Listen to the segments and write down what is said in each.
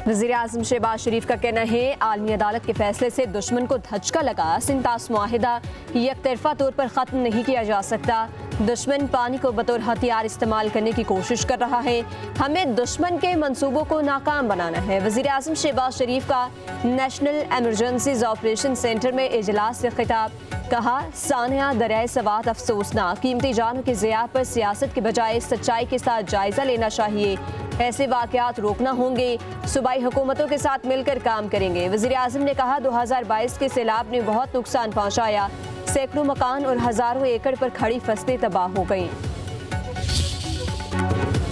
वज़ीर-ए-आज़म शहबाज शरीफ का कहना है, आलमी अदालत के फैसले से दुश्मन को धचका लगा। सिंतास मुआहिदा यकतरफा तौर पर ख़त्म नहीं किया जा सकता। दुश्मन पानी को बतौर हथियार इस्तेमाल करने की कोशिश कर रहा है। हमें दुश्मन के मंसूबों को नाकाम बनाना है। वज़ीर-ए-आज़म शहबाज शरीफ का नेशनल एमरजेंसीज ऑपरेशन सेंटर में इजलास से खिताब। कहा, सानिया दरियाए सवात अफसोसनाक, कीमती जानों के ज़िया पर सियासत के बजाय सच्चाई के साथ जायजा लेना चाहिए। ऐसे वाक़यात रोकना होंगे। सूबाई हुकूमतों के साथ मिलकर काम करेंगे। वज़ीर-ए-आज़म ने कहा, 2022 के सैलाब ने बहुत नुकसान पहुँचाया। सैकड़ों मकान और हज़ारों एकड़ पर खड़ी फसलें तबाह हो गईं।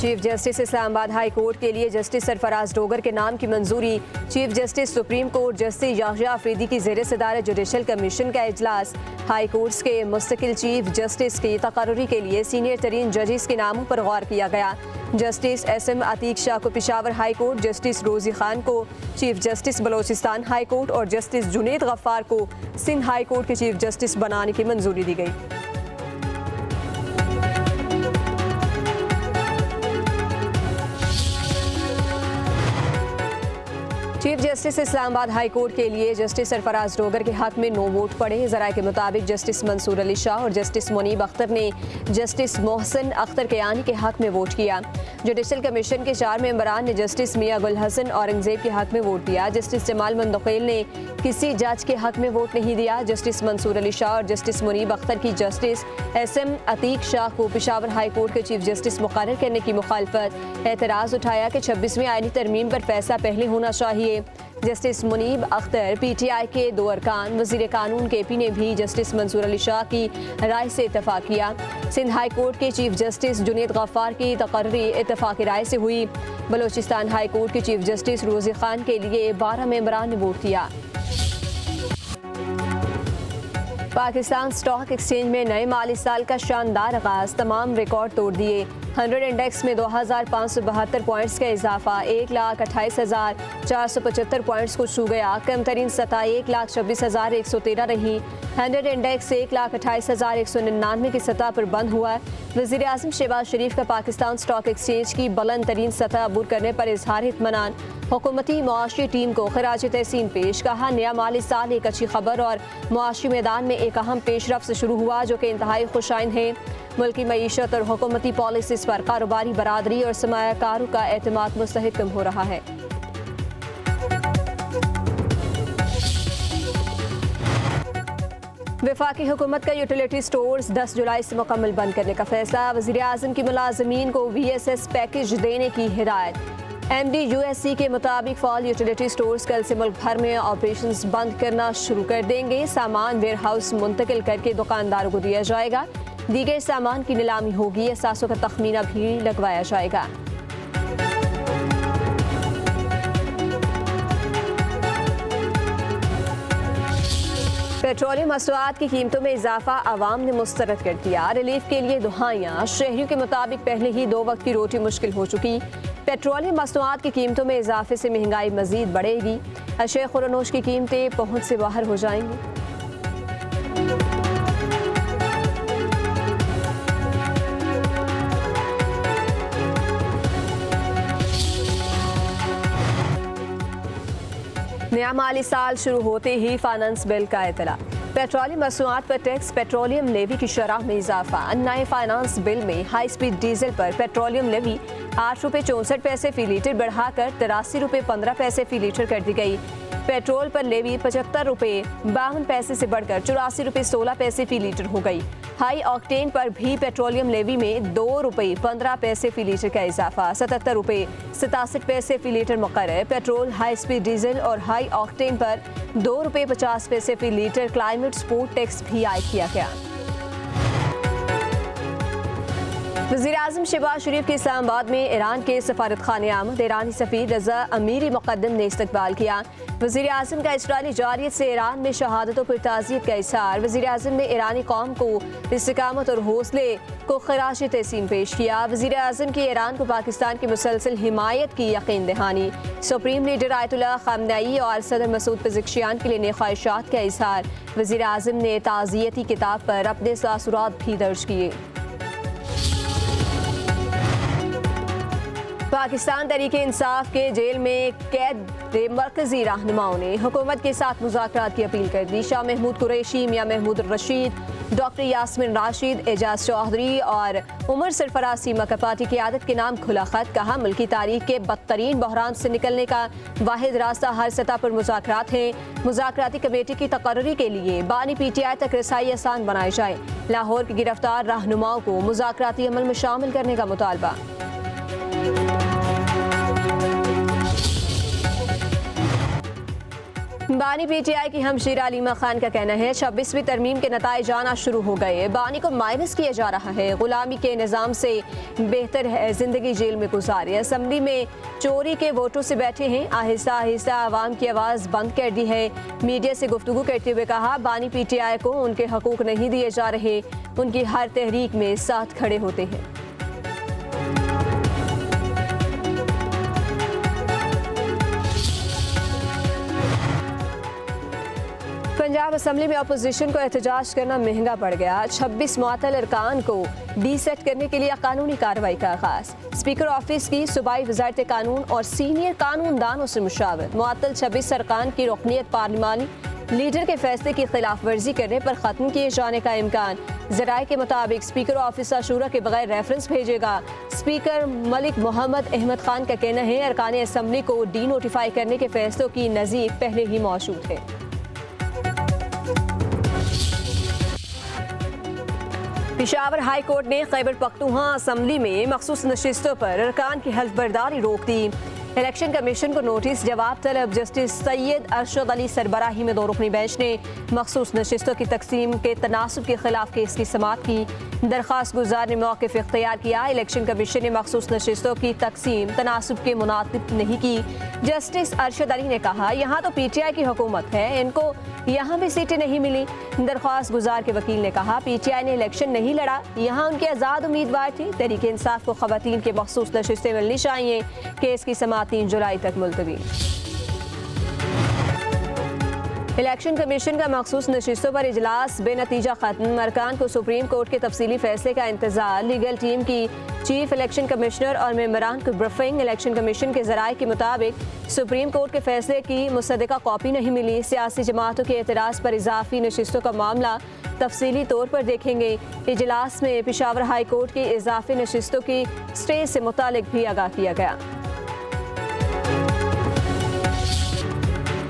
Chief justice Islamabad high court के लिए जस्टिस सरफराज डोगर के नाम की मंजूरी। Chief justice supreme court justice Yahya Afridi की ज़ेर सदारत जुडिशल कमीशन का इजलास। हाई कोर्ट्स के मुस्तकिल चीफ जस्टिस की तकर्री के लिए सीनियर तरीन जजेस के नामों पर गौर किया गया। जस्टिस SM अतीक शाह को पेशावर हाई कोर्ट, जस्टिस रोजी खान को chief justice Balochistan high court और जस्टिस जुनेद गफ्फार को सिंध हाई कोर्ट के चीफ जस्टिस बनाने की मंजूरी दी गई। Chief justice Islamabad high court के लिए जस्टिस सरफराज डोगर के हक में 9 वोट पड़े। ज़राए के मुताबिक जस्टिस मंसूर अली शाह और जस्टिस मुनीब अख्तर ने जस्टिस मोहसिन अख्तर कयानी के हक में वोट किया। जुडिशल कमीशन के 4 मेंबरान ने जस्टिस मियां गुल हसन औरंगजेब के हक में वोट दिया। जस्टिस जमाल मंदोखेल ने किसी जज के हक में वोट नहीं दिया। जस्टिस मंसूर अली शाह और जस्टिस मुनीब अख्तर की जस्टिस SM अतीक शाह को पेशावर हाई कोर्ट के चीफ जस्टिस मुकर्रर करने की मुखालफत। एतराज़ उठाया कि 26वीं आईनी तरमीम पर फैसला पहले होना चाहिए। जस्टिस मुनीब अख्तर PTI के 2 अरकान वज़ीर कानून KP ने भी जस्टिस मंसूर अली शाह की राय से इत्तफाक किया। सिंध हाई कोर्ट के चीफ जस्टिस जुनेद गफ्फार की तकर्री इत्तफाक राय से हुई। बलोचिस्तान हाई कोर्ट के चीफ जस्टिस रोजी खान के लिए 12 मेंबरान ने वोट किया। पाकिस्तान स्टॉक एक्सचेंज में नए माली साल का शानदार आगाज, तमाम रिकॉर्ड तोड़ दिए। 100 इंडेक्स में 2572 पॉइंट्स का इजाफा, 1,28,475 पॉइंट्स को छू गया। कम तरीन सतह 1,26,113 रही। 100 इंडेक्स 1,28,199 की सतह पर बंद हुआ। वज़ीर-ए-आज़म शहबाज शरीफ का पाकिस्तान स्टॉक एक्सचेंज की बुलंद तरीन सतह अबूर करने पर इजहार इत्मीनान। हुकूमती मुआशी टीम को खराज तहसीन पेश। कहा, नया माली साल एक अच्छी खबर और मुआशी मैदान में एक अहम पेशरफ से शुरू हुआ जो कि इंतहाई खुशाइन है। मुल्की मईशत और हुकूमती पॉलिसीज़ पर कारोबारी बरादरी और सरमायाकारों का एतमाद मुस्तहकम हो रहा है। वफाकी हुकूमत का यूटिलिटी स्टोर्स 10 जुलाई से मुकम्मल बंद करने का फैसला। वज़ीर-ए-आज़म की मुलाज़मीन को VSS पैकेज देने की हिदायत। MD USC के मुताबिक फॉल यूटिलिटी स्टोर्स कल से मुल्क भर में ऑपरेशंस बंद करना शुरू कर देंगे। सामान वेयर हाउस मुंतकिल करके दुकानदारों को दिया जाएगा। दीगर सामान की नीलामी होगी। असासों का तखमीना भी लगवाया जाएगा। पेट्रोलियम मसनूआत की कीमतों में इजाफा आवाम ने मुस्तरद कर दिया। रिलीफ के लिए दुहाइयाँ। शहरियों के मुताबिक पहले ही 2 वक्त की रोटी मुश्किल हो चुकी। पेट्रोलियम मसनूआत की कीमतों में इजाफे से महंगाई मजीद बढ़ेगी। अशय खुरनोश की कीमतें पहुँच से बाहर हो जाएंगी। नया माली साल शुरू होते ही फाइनेंस बिल का इतला। पेट्रोलियम मसनूआत पर टैक्स, पेट्रोलियम लेवी की शरह में इजाफा। नए फाइनेंस बिल में हाई स्पीड डीजल पर पेट्रोलियम लेवी 8 रुपये 64 पैसे फी लीटर बढ़ाकर 83 रुपये 15 पैसे फी लीटर कर दी गई। पेट्रोल पर लेवी 75 रुपये 52 पैसे से बढ़कर 84 रुपये 16 पैसे फी लीटर हो गई। हाई ऑक्टेन पर भी पेट्रोलियम लेवी में 2 रुपये 15 पैसे फी लीटर का इजाफा, 77 रुपये 67 पैसे फी लीटर मुकर्रर। पेट्रोल, हाई स्पीड डीजल और हाई ऑक्टेन पर 2 रुपये 50 पैसे फी लीटर क्लाइमेट स्पोर्ट टैक्स भी आयद किया गया। वज़ीर-ए-आज़म शहबाज शरीफ के इस्लामाबाद में ईरान के सफारत खाने आमद। ईरानी सफ़ीर रज़ा अमीरी मुक़द्दम ने इस्तकबाल किया। वज़ीर-ए-आज़म का इसराइली जारियत से ईरान में शहादतों पर ताज़ियत का इज़हार। वज़ीर-ए-आज़म ने ईरानी कौम को इस्तिकामत और हौसले को खराज तहसीन पेश किया। वज़ीर-ए-आज़म की ईरान को पाकिस्तान की मुसलसल हिमायत की यकीन दहानी। सुप्रीम लीडर आयतुल्लाह ख़ामनेई और सदर मसूद पेज़ेश्कियान के लिए नेक ख्वाहिशात का इज़हार। वज़ीर-ए-आज़म ने ताज़ियती किताब पर अपने तासुरात भी दर्ज किए। पाकिस्तान तहरीके इंसाफ के जेल में कैद मरकजी रहनुमाओं ने हुकूमत के साथ मुज़ाकरात की अपील कर दी। शाह महमूद कुरैशी, मियां महमूद रशीद, डॉक्टर यास्मिन राशिद, एजाज चौधरी और उमर सरफराज सीमा का पार्टी क़यादत के नाम खुला खत। कहा, मुल्की तारीख के बदतरीन बहरान से निकलने का वाहिद रास्ता हर सतह पर मुज़ाकरात है। मुज़ाकराती कमेटी की तकर्री के लिए बानी PTI तक रसाई आसान बनाई जाए। लाहौर के गिरफ्तार रहनुमाओं को मुज़ाकराती अमल में शामिल करने का मुतालबा। बानी PTI की हमशीरा अलीमा खान का कहना है 26वीं तरमीम के नताइज आना शुरू हो गए। बानी को माइनस किया जा रहा है। गुलामी के निज़ाम से बेहतर है जिंदगी जेल में गुजारे। असम्बली में चोरी के वोटों से बैठे हैं। आहिस्ता आहिस्ता आवाम की आवाज़ बंद कर दी है। मीडिया से गुफ्तगू करते हुए कहा, बानी PTI को उनके हकूक नहीं दिए जा रहे। उनकी हर तहरीक में साथ खड़े होते हैं। पंजाब असम्बली में अपोजिशन को एहतजाज करना महंगा पड़ गया। 26 मुअत्तल अरकान को डीसेट करने के लिए कानूनी कार्रवाई का आगाज। स्पीकर ऑफिस की सूबाई वज़ारत कानून और सीनियर कानूनदानों से मुशावरत। मुअत्तल 26 अरकान की रुकनियत पार्लिमानी लीडर के फैसले की खिलाफ वर्जी करने पर ख़त्म किए जाने का इम्कान। ज़राए के मुताबिक स्पीकर ऑफिस आशूरा के बगैर रेफरेंस भेजेगा। स्पीकर मलिक मोहम्मद अहमद खान का कहना है अरकान असम्बली को डी नोटिफाई करने के फैसलों की नज़ीर पहले ही मौजूद है। पेशावर हाई कोर्ट ने खैबर पख्तूनख्वा असम्बली में मखसूस नशिस्तों पर अरकान की हल्फ बर्दारी रोक दी। इलेक्शन कमीशन को नोटिस जवाब तलब। जस्टिस सैयद अरशद अली सरबराही में 2 रुकनी बेंच ने मखसूस नशिस्तों की तकसीम के तनासुब के खिलाफ केस की समाअत की। दरख्वास्त गुजार ने मौक़िफ़ इख्तियार किया। इलेक्शन कमीशन ने मखसूस नशिस्तों की तकसीम तनासुब के मुनासिब नहीं की। जस्टिस अरशद अली ने कहा, यहाँ तो PTI की हुकूमत है, इनको यहाँ भी सीटें नहीं मिली। दरख्वास्त गुजार के वकील ने कहा, PTI ने इलेक्शन नहीं लड़ा, यहाँ उनके आज़ाद उम्मीदवार थे। तहरीक इंसाफ को ख़वातीन के मखसूस नशिस्तें मिलनी चाहिए। केस की समाअत 3 जुलाई तक मुलतवी। इलेक्शन कमीशन का मखसूस नशिस्तों पर इजलास बेनतीजा खत्म। अरकान को सुप्रीम कोर्ट के तफसीली फैसले का इंतजार। लीगल टीम की चीफ इलेक्शन कमिश्नर और मेंबरान को ब्रीफिंग। इलेक्शन कमीशन के ज़राए के मुताबिक सुप्रीम कोर्ट के फैसले की मुसद्दका कॉपी नहीं मिली। सियासी जमातों के एतराज़ पर इजाफी नशिस्तों का मामला तफसीली तौर पर देखेंगे। इजलास में पेशावर हाई कोर्ट की इजाफी नशिस्तों की स्टे से मुतालिक भी आगाह किया गया।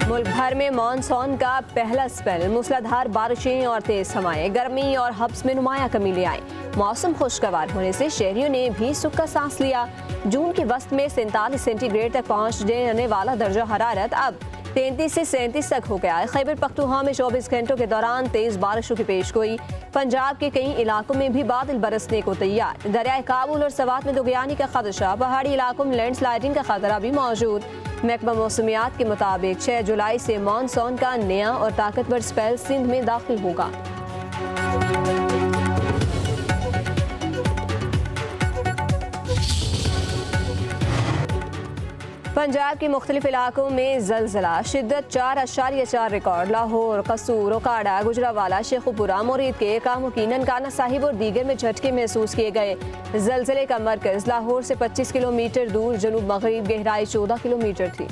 मुल्क भर में मानसून का पहला स्पेल। मूसलाधार बारिशें और तेज हवाएं गर्मी और हब्स में नुमाया कमी ले आई। मौसम खुशगवार होने से शहरियों ने भी सुख का सांस लिया। जून के वस्त में 47 सेंटीग्रेड तक पहुंच जाने वाला दर्जा हरारत अब 33 से 37 तक हो गया है। खैबर पख्तूनख्वा में 24 घंटों के दौरान तेज बारिशों की पेशगोई। पंजाब के कई इलाकों में भी बादल बरसने को तैयार। दरियाए काबुल और सवात में दोगयानी का खदशा। पहाड़ी इलाकों में लैंडस्लाइडिंग का खतरा भी मौजूद। महकमा मौसमियात के मुताबिक 6 जुलाई से मानसून का नया और ताकतवर स्पेल सिंध में दाखिल होगा। पंजाब के मुख्तलिफ इलाकों में जलजला। शिद्दत 4.4 रिकॉर्ड। लाहौर, कसूर, ओकाड़ा, गुजरावाला, शेखुपुरा, मुरीद के कामों की ननकाना साहिब और दीगर में झटके महसूस किए गए। जलजले का मरकज लाहौर से 25 किलोमीटर दूर जनूब मगरिब, गहराई 14 किलोमीटर थी।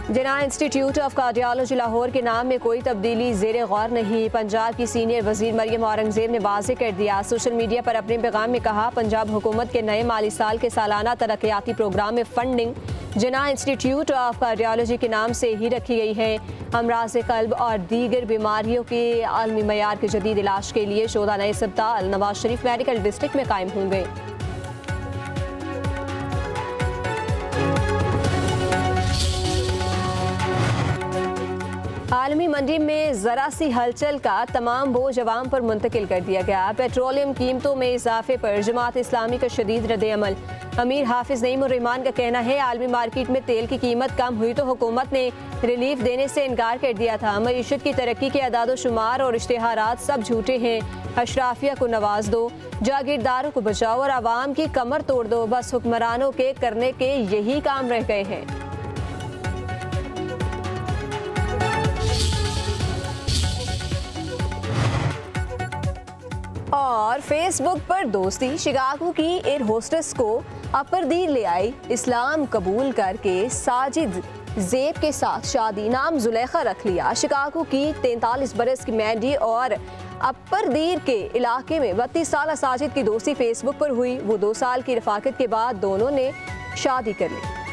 जिन्ना इंस्टीट्यूट ऑफ कार्डियोलॉजी लाहौर के नाम में कोई तब्दीली ज़ेरे गौर नहीं। पंजाब की सीनियर वजीर मरियम औरंगजेब ने वाज़ेह कर दिया। सोशल मीडिया पर अपने पैगाम में कहा, पंजाब हुकूमत के नए माली साल के सालाना तरक्याती प्रोग्राम में funding Jinnah institute of cardiology के नाम से ही रखी गई है। अमराज़ क़ल्ब और दीगर बीमारियों के आलमी मयार के जदीद इलाज के लिए 14 नए अस्पताल नवाज शरीफ मेडिकल डिस्ट्रिक्ट में कायम होंगे। आलमी मंडी में ज़रा सी हलचल का तमाम बोझ अवाम पर मुंतकिल कर दिया गया। पेट्रोलियम कीमतों में इजाफे पर जमात इस्लामी का शदीद रद्द-ए-अमल। अमीर हाफिज नईम उर रहमान का कहना है, आलमी मार्केट में तेल की कीमत कम हुई तो हुकूमत ने रिलीफ देने से इनकार कर दिया था। मईशत की तरक्की के अदाद शुमार और इश्तिहारात सब झूठे हैं। अशराफिया को नवाज दो, जागीरदारों को बचाओ और आवाम की कमर तोड़ दो। बस हुक्मरानों के करने के यही काम रह गए हैं। और फेसबुक पर दोस्ती, शिकागो की एयर होस्टेस को अपरदीर ले आई, इस्लाम कबूल करके साजिद ज़ेब के साथ शादी, नाम जुलेखा रख लिया। शिकागो की 43 बरस की मैंडी और अपरदीर के इलाके में 32 साल साजिद की दोस्ती फेसबुक पर हुई। वो 2 साल की रफाकत के बाद दोनों ने शादी कर ली।